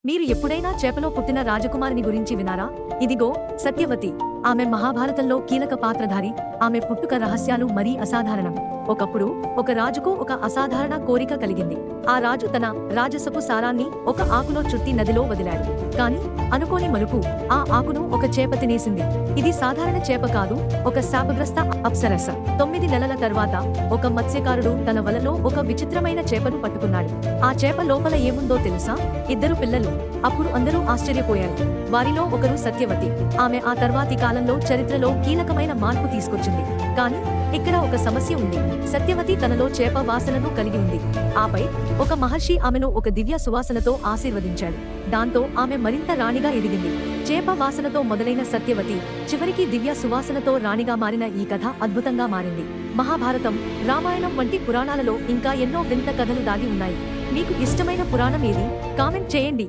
మీరు ఎప్పుడైనా చేపలో పుట్టిన రాజకుమారిని గురించి వినారా? ఇదిగో సత్యవతి. ఆమె మహాభారతంలో కీలక పాత్రధారి. ఆమె పుట్టుక రహస్యాలు మరీ అసాధారణం. ఒకప్పుడు ఒక రాజుకు ఒక అసాధారణ కోరిక కలిగింది. ఆ రాజు తన రాజసపు సారాన్ని ఒక ఆకులో చుట్టి నదిలో వదిలాడు. కాని అనుకోని మలుపు, ఆ ఆకును ఒక చేప తినేసింది. ఇది సాధారణ చేప కాదు, ఒక శాపగ్రస్త అప్సరస. 9 నెలల తర్వాత ఒక మత్స్యకారుడు తన వలలో ఒక విచిత్రమైన చేపను పట్టుకున్నాడు. ఆ చేప లోపల ఏముందో తెలుసా? 2 పిల్లలు. అప్పుడు అందరూ ఆశ్చర్యపోయారు. వారిలో ఒకరు సత్యవతి. ఆమె ఆ తర్వాతి కాలంలో చరిత్రలో కీలకమైన మార్పు తీసుకొచ్చింది. కాని ఇక్కడ ఒక సమస్య ఉంది. సత్యవతి తనలో చేప వాసనను కలిగి ఉంది. ఆపై ఒక మహర్షి ఆమెను ఒక దివ్య సువాసనతో ఆశీర్వదించాడు. దాంతో ఆమె మరింత రాణిగా ఎదిగింది. చేప వాసనతో మొదలైన సత్యవతి చివరికి దివ్య సువాసనతో రాణిగా మారిన ఈ కథ అద్భుతంగా మారింది. మహాభారతం, రామాయణం వంటి పురాణాలలో ఇంకా ఎన్నో వింత కథలు దాగి ఉన్నాయి. మీకు ఇష్టమైన పురాణం ఏది? కామెంట్ చేయండి.